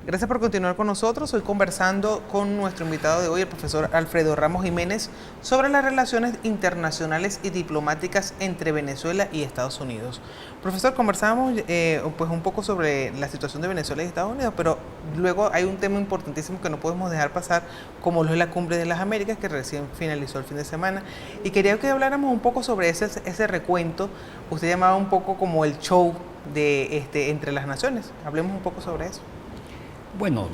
Gracias por continuar con nosotros. Hoy conversando con nuestro invitado de hoy, el profesor Alfredo Ramos Jiménez, sobre las relaciones internacionales y diplomáticas entre Venezuela y Estados Unidos. Profesor, conversamos pues un poco sobre la situación de Venezuela y Estados Unidos, pero luego hay un tema importantísimo que no podemos dejar pasar, como lo es la Cumbre de las Américas, que recién finalizó el fin de semana. Y quería que habláramos un poco sobre ese recuento. Usted llamaba un poco como el show de entre las naciones. Hablemos un poco sobre eso. Bueno,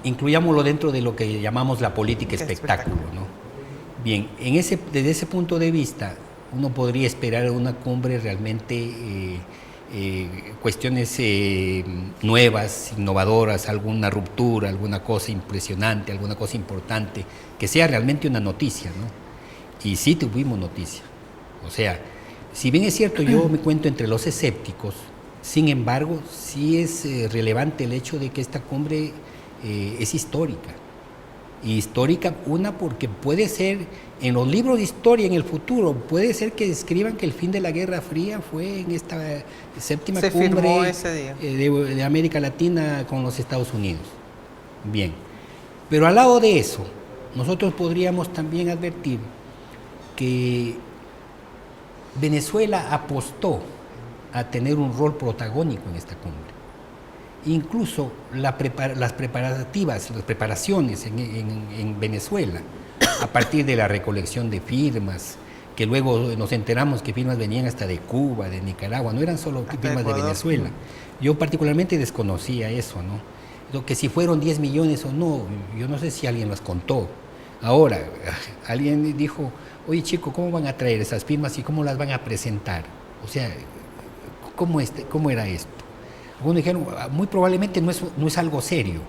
incluyámoslo dentro de lo que llamamos la política espectáculo, ¿no? Bien, desde ese punto de vista, uno podría esperar una cumbre realmente cuestiones nuevas, innovadoras, alguna ruptura, alguna cosa impresionante, alguna cosa importante, que sea realmente una noticia, ¿no? Y sí tuvimos noticia. O sea, si bien es cierto, yo me cuento entre los escépticos, sin embargo, sí es relevante el hecho de que esta cumbre es histórica. Y histórica, porque puede ser, en los libros de historia en el futuro, puede ser que escriban que el fin de la Guerra Fría fue en esta séptima cumbre de América Latina con los Estados Unidos. Bien, pero al lado de eso, nosotros podríamos también advertir que Venezuela apostó a tener un rol protagónico en esta cumbre. Incluso las preparaciones en Venezuela, a partir de la recolección de firmas, que luego nos enteramos que firmas venían hasta de Cuba, de Nicaragua, no eran solo firmas de Venezuela. Yo particularmente desconocía eso, ¿no? Lo que si fueron 10 millones o no, yo no sé si alguien las contó. Ahora, alguien dijo, oye chico, ¿cómo van a traer esas firmas y cómo las van a presentar? O sea, ¿cómo era esto? Algunos dijeron, muy probablemente no es algo serio.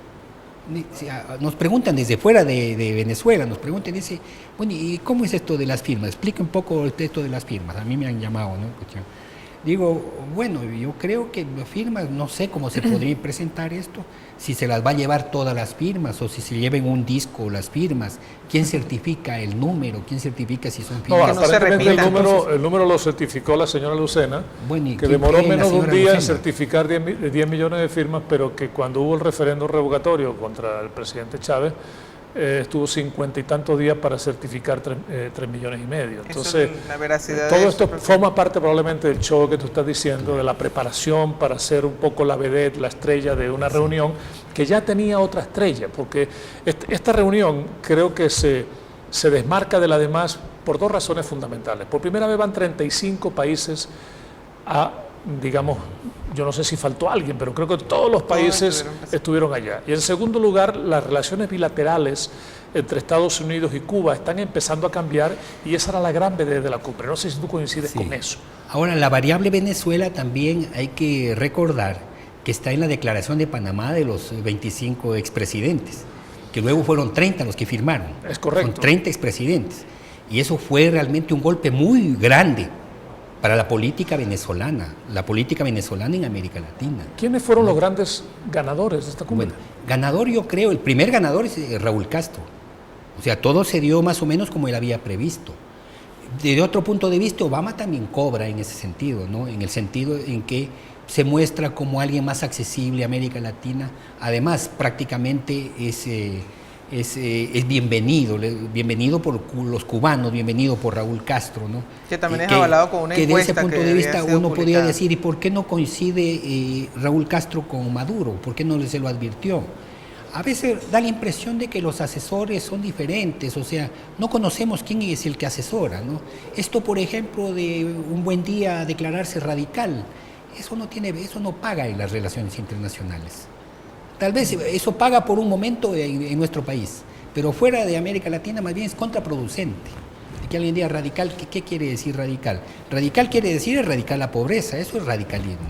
Nos preguntan desde fuera de Venezuela, nos preguntan, dice, bueno, ¿y cómo es esto de las firmas? Explica un poco el texto de las firmas. A mí me han llamado, ¿no? Digo, bueno, yo creo que las firmas, no sé cómo se podría presentar esto, si se las va a llevar todas las firmas o si se lleven un disco las firmas. ¿Quién certifica el número? ¿Quién certifica si son firmas? No, aparentemente el número lo certificó la señora Lucena, bueno, que demoró menos de un día en certificar 10 millones de firmas, pero que cuando hubo el referendo revocatorio contra el presidente Chávez, estuvo 50 y tantos días para certificar 3 millones y medio. Entonces, todo esto forma parte probablemente del show que tú estás diciendo, de la preparación para ser un poco la vedette, la estrella de una reunión que ya tenía otra estrella, porque esta reunión creo que se desmarca de la demás por dos razones fundamentales. Por primera vez van 35 países a, digamos, yo no sé si faltó alguien, pero creo que todos los países estuvieron allá. Y en segundo lugar, las relaciones bilaterales entre Estados Unidos y Cuba están empezando a cambiar y esa era la gran vedette de la cumbre. No sé si tú coincides con eso. Ahora, la variable Venezuela también hay que recordar que está en la declaración de Panamá de los 25 expresidentes, que luego fueron 30 los que firmaron. Es correcto. Son 30 expresidentes. Y eso fue realmente un golpe muy grande para la política venezolana en América Latina. ¿Quiénes fueron los grandes ganadores de esta cumbre? Bueno, ganador yo creo, el primer ganador es Raúl Castro. O sea, todo se dio más o menos como él había previsto. Desde otro punto de vista, Obama también cobra en ese sentido, ¿no? En el sentido en que se muestra como alguien más accesible a América Latina. Además, prácticamente es bienvenido por los cubanos, bienvenido por Raúl Castro, ¿no? Que también es avalado con una encuesta. Que desde ese punto de vista uno podría publicada. decir, ¿y por qué no coincide Raúl Castro con Maduro? ¿Por qué no se lo advirtió? A veces da la impresión de que los asesores son diferentes, o sea, no conocemos quién es el que asesora, ¿no? Esto, por ejemplo, de un buen día declararse radical, eso no paga en las relaciones internacionales. Tal vez eso paga por un momento en nuestro país, pero fuera de América Latina más bien es contraproducente. Que alguien diga radical, ¿qué quiere decir radical? Radical quiere decir erradicar la pobreza, eso es radicalismo.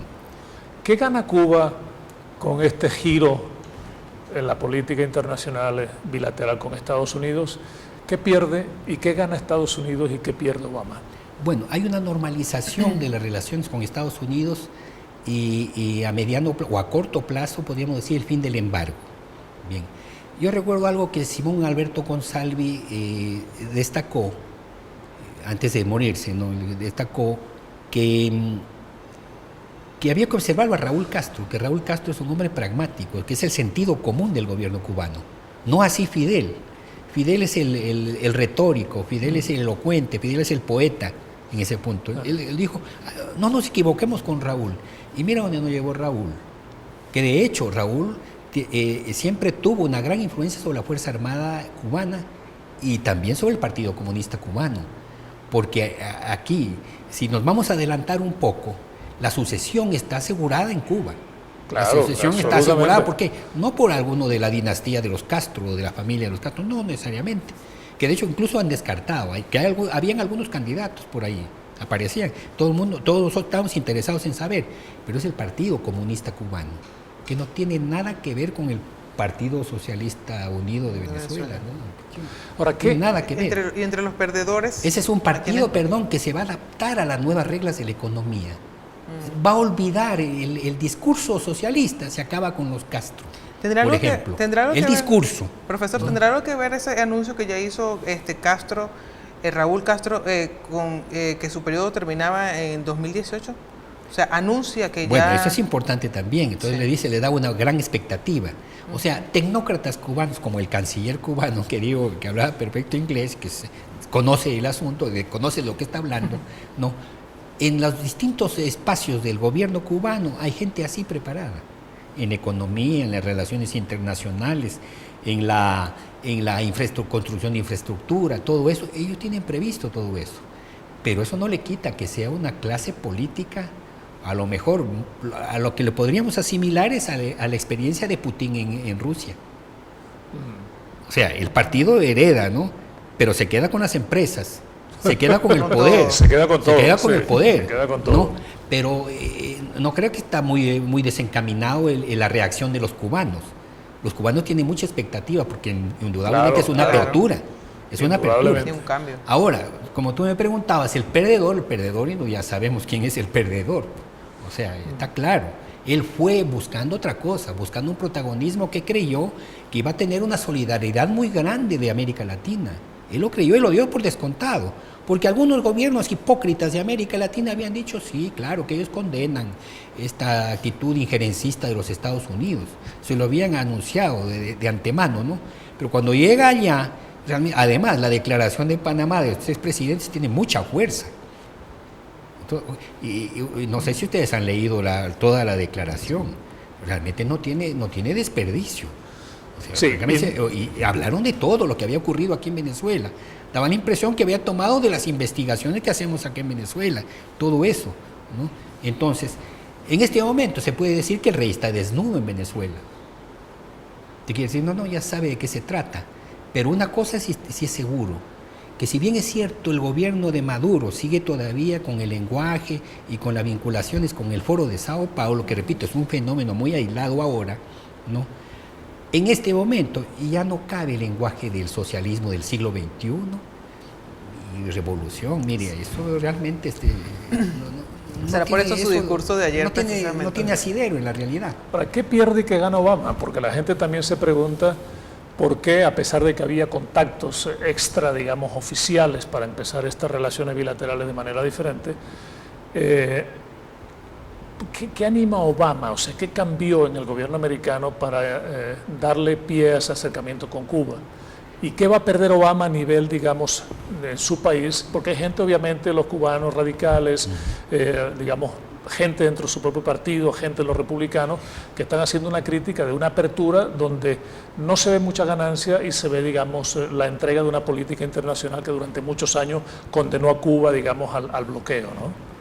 ¿Qué gana Cuba con este giro en la política internacional bilateral con Estados Unidos? ¿Qué pierde y qué gana Estados Unidos y qué pierde Obama? Bueno, hay una normalización de las relaciones con Estados Unidos y a mediano o a corto plazo podríamos decir el fin del embargo. Bien, Yo recuerdo algo que Simón Alberto Consalvi destacó, antes de morirse, ¿no? Destacó que había que observar a Raúl Castro, que Raúl Castro es un hombre pragmático, que es el sentido común del gobierno cubano. No así Fidel. Fidel es el retórico, Fidel es el elocuente, Fidel es el poeta en ese punto. Él dijo, no nos equivoquemos con Raúl. Y mira dónde nos llevó Raúl. Que de hecho Raúl siempre tuvo una gran influencia sobre la Fuerza Armada cubana y también sobre el Partido Comunista Cubano. Porque aquí, si nos vamos a adelantar un poco, la sucesión está asegurada en Cuba. Claro, la sucesión está asegurada porque no por alguno de la dinastía de los Castro o de la familia de los Castro, no necesariamente. Que de hecho incluso han descartado, habían algunos candidatos por ahí, aparecían. Todos nosotros estábamos interesados en saber, pero es el Partido Comunista Cubano, que no tiene nada que ver con el Partido Socialista Unido de Venezuela. ¿No? Ahora, ¿qué? Nada que ver. Y entre los perdedores... Ese es un partido, que se va a adaptar a las nuevas reglas de la economía. Va a olvidar el discurso socialista, se acaba con los Castro. ¿Tendrá por algo ejemplo, ¿tendrá algo el que discurso. Profesor, ¿no? ¿tendrá algo que ver ese anuncio que ya hizo Castro, Raúl Castro, con que su periodo terminaba en 2018? O sea, anuncia que Bueno, ya... eso es importante también. Entonces le da una gran expectativa. O sea, tecnócratas cubanos como el canciller cubano, que hablaba perfecto inglés, que conoce el asunto, que conoce lo que está hablando, ¿no? En los distintos espacios del gobierno cubano hay gente así preparada. En economía, en las relaciones internacionales, en la construcción de infraestructura, todo eso. Ellos tienen previsto todo eso. Pero eso no le quita que sea una clase política, a lo mejor, a lo que le podríamos asimilar es a la experiencia de Putin en Rusia. O sea, el partido hereda, ¿no? Pero se queda con las empresas, se queda con el poder. Se queda con todo. Se queda con el poder. Se queda con todo. ¿No? Pero no creo que está muy desencaminado la reacción de los cubanos. Los cubanos tienen mucha expectativa porque indudablemente es una apertura. Es una apertura. Tiene un cambio. Ahora, como tú me preguntabas, el perdedor, ya sabemos quién es el perdedor. O sea, está claro. Él fue buscando otra cosa, buscando un protagonismo que creyó que iba a tener una solidaridad muy grande de América Latina. Él lo creyó y lo dio por descontado. Porque algunos gobiernos hipócritas de América Latina habían dicho, sí, claro, que ellos condenan esta actitud injerencista de los Estados Unidos. Se lo habían anunciado de antemano, ¿no? Pero cuando llega allá, realmente, además, la declaración de Panamá de los tres presidentes tiene mucha fuerza. Y no sé si ustedes han leído toda la declaración. Realmente no tiene desperdicio. O sea, sí, y hablaron de todo lo que había ocurrido aquí en Venezuela. Daba la impresión que había tomado de las investigaciones que hacemos aquí en Venezuela, todo eso, ¿no? Entonces, en este momento se puede decir que el rey está desnudo en Venezuela. Te quiere decir, no, ya sabe de qué se trata. Pero una cosa sí es seguro, que si bien es cierto el gobierno de Maduro sigue todavía con el lenguaje y con las vinculaciones con el Foro de Sao Paulo, que repito, es un fenómeno muy aislado ahora, ¿no? En este momento ya no cabe el lenguaje del socialismo del siglo XXI y revolución. Mire, eso realmente ¿será por eso su discurso de ayer? No tiene asidero en la realidad. ¿Para qué pierde y qué gana Obama? Porque la gente también se pregunta por qué, a pesar de que había contactos extra, digamos, oficiales para empezar estas relaciones bilaterales de manera diferente, ¿qué anima a Obama? O sea, ¿qué cambió en el gobierno americano para darle pie a ese acercamiento con Cuba? ¿Y qué va a perder Obama a nivel, digamos, de su país? Porque hay gente, obviamente, los cubanos radicales, digamos, gente dentro de su propio partido, gente de los republicanos, que están haciendo una crítica de una apertura donde no se ve mucha ganancia y se ve, digamos, la entrega de una política internacional que durante muchos años condenó a Cuba, digamos, al bloqueo, ¿no?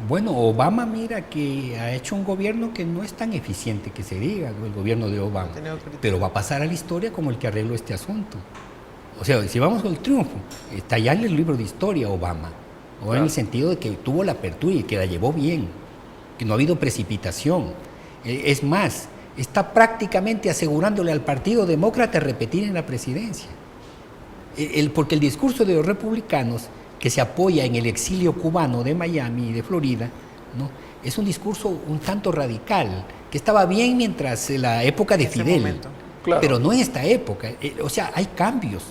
Bueno, Obama, mira que ha hecho un gobierno que no es tan eficiente que se diga, ¿no? El gobierno de Obama, pero va a pasar a la historia como el que arregló este asunto. O sea, si vamos con el triunfo, está ya en el libro de historia Obama, o claro, en el sentido de que tuvo la apertura y que la llevó bien, que no ha habido precipitación. Es más, está prácticamente asegurándole al Partido Demócrata repetir en la presidencia. Porque el discurso de los republicanos, que se apoya en el exilio cubano de Miami y de Florida, ¿no? Es un discurso un tanto radical, que estaba bien mientras la época de Fidel, Claro. Pero no en esta época. O sea, hay cambios.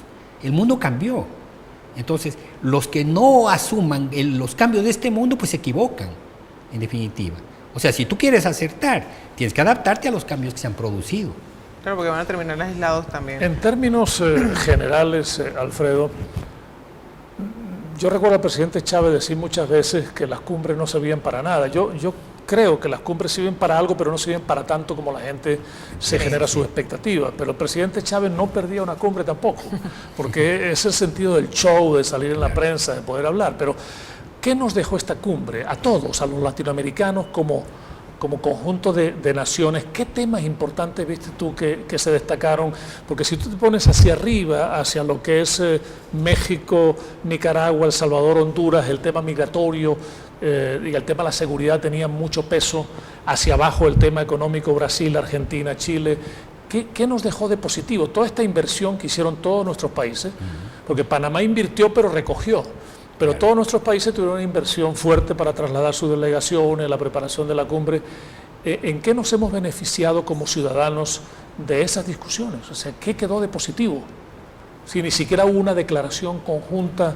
El mundo cambió. Entonces, los que no asuman los cambios de este mundo, pues se equivocan, en definitiva. O sea, si tú quieres acertar, tienes que adaptarte a los cambios que se han producido. Claro, porque van a terminar aislados también. En términos generales, Alfredo, yo recuerdo al presidente Chávez decir muchas veces que las cumbres no servían para nada. Yo creo que las cumbres sirven para algo, pero no sirven para tanto como la gente se genera sus expectativas. Pero el presidente Chávez no perdía una cumbre tampoco, porque es el sentido del show, de salir en la prensa, de poder hablar. Pero, ¿qué nos dejó esta cumbre? A todos, a los latinoamericanos como conjunto de naciones, ¿qué temas importantes viste tú que se destacaron? Porque si tú te pones hacia arriba, hacia lo que es México, Nicaragua, El Salvador, Honduras, el tema migratorio y el tema de la seguridad tenía mucho peso, hacia abajo el tema económico, Brasil, Argentina, Chile. ¿Qué nos dejó de positivo? Toda esta inversión que hicieron todos nuestros países, porque Panamá invirtió pero recogió. Pero todos nuestros países tuvieron una inversión fuerte para trasladar sus delegaciones, la preparación de la cumbre. ¿En qué nos hemos beneficiado como ciudadanos de esas discusiones? O sea, ¿qué quedó de positivo? Si ni siquiera hubo una declaración conjunta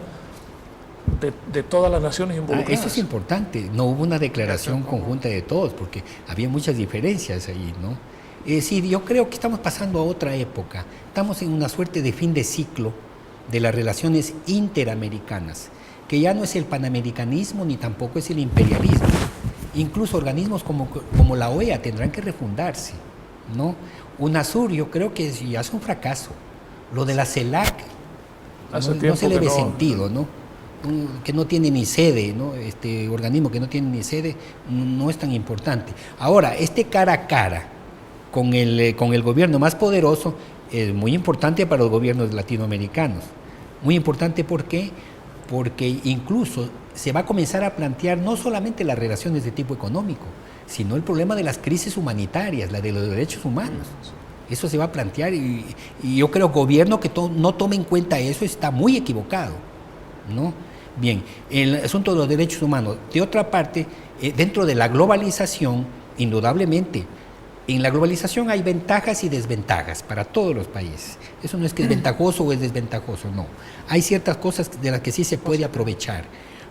de todas las naciones involucradas. Eso es importante, no hubo una declaración conjunta de todos, porque había muchas diferencias ahí, ¿no? Es decir, yo creo que estamos pasando a otra época. Estamos en una suerte de fin de ciclo de las relaciones interamericanas, que ya no es el panamericanismo ni tampoco es el imperialismo. Incluso organismos como la OEA tendrán que refundarse, ¿no? UNASUR yo creo que ya es un fracaso. Lo de la CELAC no se le ve sentido, ¿no? Que no tiene ni sede, ¿no? Este organismo que no tiene ni sede no es tan importante. Ahora, cara a cara con el gobierno más poderoso es muy importante para los gobiernos latinoamericanos. Muy importante, ¿por qué? Porque incluso se va a comenzar a plantear no solamente las relaciones de tipo económico, sino el problema de las crisis humanitarias, la de los derechos humanos. Eso se va a plantear y yo creo que el gobierno que no tome en cuenta eso está muy equivocado, ¿no? Bien, el asunto de los derechos humanos. De otra parte, dentro de la globalización, indudablemente, en la globalización hay ventajas y desventajas para todos los países. Eso no es que es ventajoso o es desventajoso, no. Hay ciertas cosas de las que sí se puede aprovechar.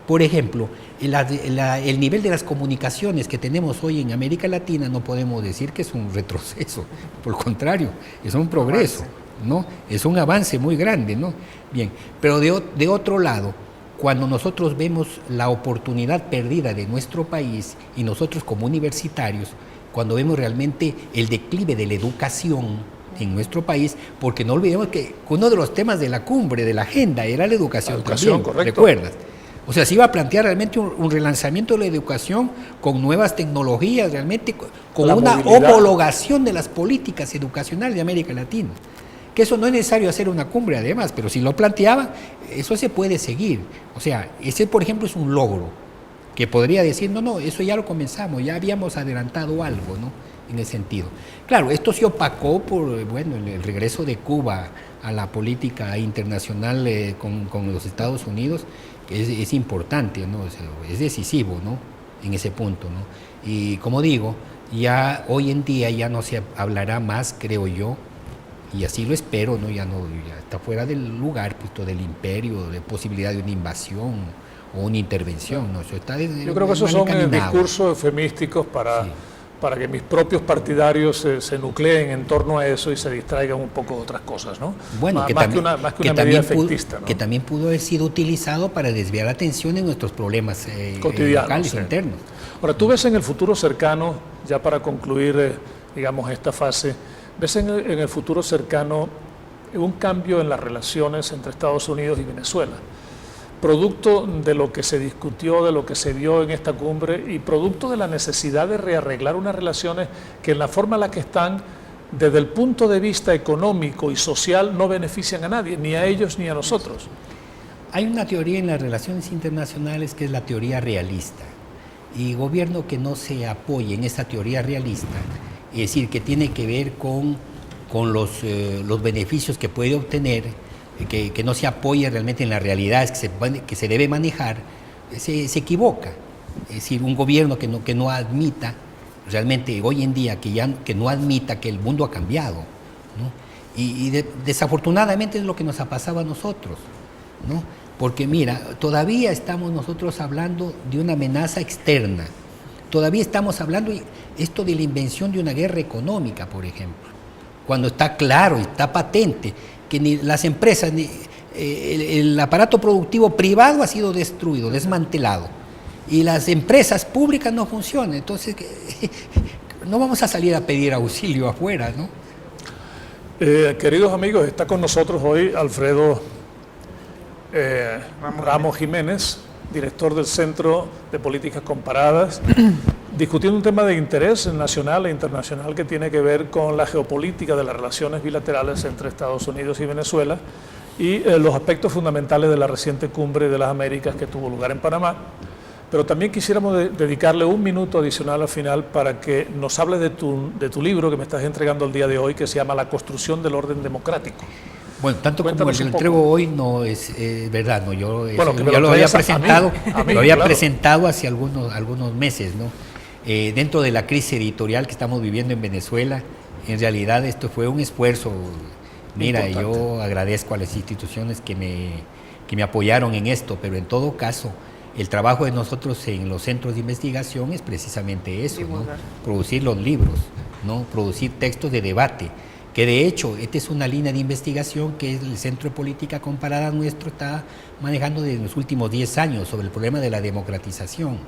Por ejemplo, el nivel de las comunicaciones que tenemos hoy en América Latina no podemos decir que es un retroceso, por el contrario, es un progreso, ¿no? Es un avance muy grande, ¿no? Bien, pero de otro lado, cuando nosotros vemos la oportunidad perdida de nuestro país y nosotros como universitarios, cuando vemos realmente el declive de la educación en nuestro país, porque no olvidemos que uno de los temas de la cumbre, de la agenda, era la educación también, correcto. ¿Recuerdas? O sea, se iba a plantear realmente un relanzamiento de la educación con nuevas tecnologías, realmente con una homologación de las políticas educacionales de América Latina. Que eso no es necesario hacer una cumbre además, pero si lo planteaba, eso se puede seguir. O sea, ese por ejemplo es un logro que podría decir, no, eso ya lo comenzamos, ya habíamos adelantado algo, ¿no? En ese sentido. Claro, esto se opacó por, el regreso de Cuba a la política internacional con los Estados Unidos, que es importante, ¿no? O sea, es decisivo, ¿no? En ese punto, ¿no? Y como digo, ya hoy en día ya no se hablará más, creo yo, y así lo espero, ¿no? Ya está fuera del lugar, pues, del imperio, de posibilidad de una invasión o una intervención, ¿no? Eso está yo creo que esos son discursos eufemísticos para que mis propios partidarios se nucleen en torno a eso y se distraigan un poco de otras cosas, ¿no? Bueno, más que una medida efectista, ¿no? Que también pudo haber sido utilizado para desviar la atención en nuestros problemas locales, internos. Ahora, tú ves en el futuro cercano, ya para concluir, digamos, esta fase, ves en el futuro cercano un cambio en las relaciones entre Estados Unidos y Venezuela, producto de lo que se discutió, de lo que se dio en esta cumbre y producto de la necesidad de rearreglar unas relaciones que en la forma en la que están, desde el punto de vista económico y social, no benefician a nadie, ni a ellos ni a nosotros. Hay una teoría en las relaciones internacionales que es la teoría realista, y gobierno que no se apoye en esa teoría realista, es decir, que tiene que ver con los beneficios que puede obtener, que no se apoye realmente en las realidades que se debe manejar, se equivoca. Es decir, un gobierno que no admita realmente hoy en día, que no admita que el mundo ha cambiado, ¿no? Desafortunadamente es lo que nos ha pasado a nosotros, ¿no? Porque mira, todavía estamos nosotros hablando de una amenaza externa, todavía estamos hablando esto de la invención de una guerra económica, por ejemplo, cuando está claro, está patente, que ni las empresas, ni el aparato productivo privado ha sido destruido, desmantelado, y las empresas públicas no funcionan. Entonces, no vamos a salir a pedir auxilio afuera, ¿no? Queridos amigos, está con nosotros hoy Alfredo Ramos Jiménez, director del Centro de Políticas Comparadas, discutiendo un tema de interés nacional e internacional que tiene que ver con la geopolítica de las relaciones bilaterales entre Estados Unidos y Venezuela y los aspectos fundamentales de la reciente cumbre de las Américas que tuvo lugar en Panamá. Pero también quisiéramos dedicarle un minuto adicional al final para que nos hables de tu libro que me estás entregando el día de hoy, que se llama La construcción del orden democrático. Bueno, tanto Cuéntanos como el que entrego hoy no es verdad, no, yo bueno, lo había presentado, lo había claro. presentado hace algunos meses, ¿no? Dentro de la crisis editorial que estamos viviendo en Venezuela, en realidad esto fue un esfuerzo. Mira, importante. Yo agradezco a las instituciones que me apoyaron en esto, pero en todo caso, el trabajo de nosotros en los centros de investigación es precisamente eso, ¿no? Producir los libros, ¿no? Producir textos de debate, que de hecho, esta es una línea de investigación que el Centro de Política Comparada nuestro está manejando desde los últimos 10 años sobre el problema de la democratización.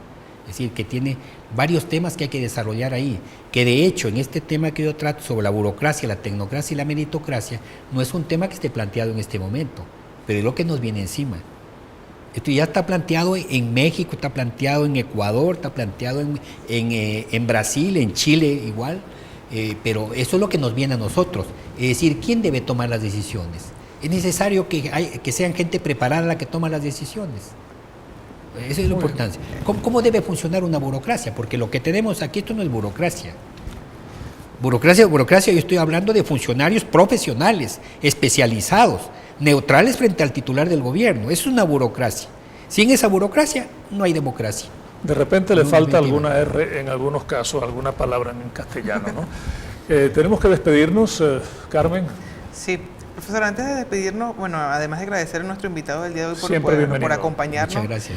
Es decir, que tiene varios temas que hay que desarrollar ahí, que de hecho en este tema que yo trato sobre la burocracia, la tecnocracia y la meritocracia, no es un tema que esté planteado en este momento, pero es lo que nos viene encima. Esto ya está planteado en México, está planteado en Ecuador, está planteado en Brasil, en Chile igual, pero eso es lo que nos viene a nosotros. Es decir, ¿quién debe tomar las decisiones? Es necesario que sean gente preparada la que toma las decisiones. Esa es la importancia. ¿Cómo debe funcionar una burocracia? Porque lo que tenemos aquí, esto no es burocracia. Burocracia, yo estoy hablando de funcionarios profesionales, especializados, neutrales frente al titular del gobierno. Es una burocracia. Sin esa burocracia, no hay democracia. De repente le falta alguna R en algunos casos, alguna palabra en castellano, ¿no? Tenemos que despedirnos, Carmen. Sí. Profesor, antes de despedirnos, bueno, además de agradecer a nuestro invitado del día de hoy por acompañarnos, muchas gracias.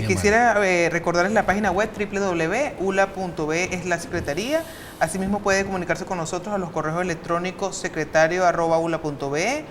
Quisiera recordarles la página web www.ula.be/secretaría. Asimismo puede comunicarse con nosotros a los correos electrónicos secretario@ula.be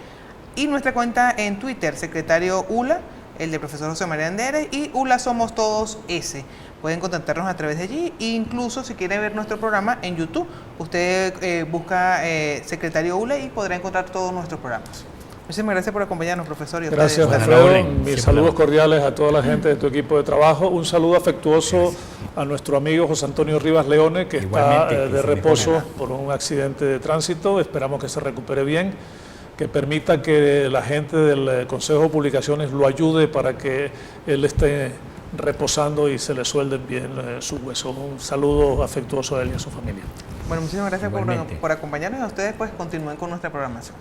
y nuestra cuenta en Twitter, secretario ULA, el del profesor José María Anderes, y ULA Somos Todos S. Pueden contactarnos a través de allí, e incluso si quiere ver nuestro programa en YouTube, usted busca Secretario ULA y podrá encontrar todos nuestros programas. Muchísimas gracias por acompañarnos, profesor. Gracias, Alfredo. Mis saludos cordiales a toda la gente de tu equipo de trabajo. Un saludo afectuoso a nuestro amigo José Antonio Rivas Leone, que está de reposo por un accidente de tránsito. Esperamos que se recupere bien, que permita que la gente del Consejo de Publicaciones lo ayude para que él esté reposando y se le suelden bien sus huesos. Un saludo afectuoso a él y a su familia. Bueno, muchísimas gracias por acompañarnos y a ustedes pues continúen con nuestra programación.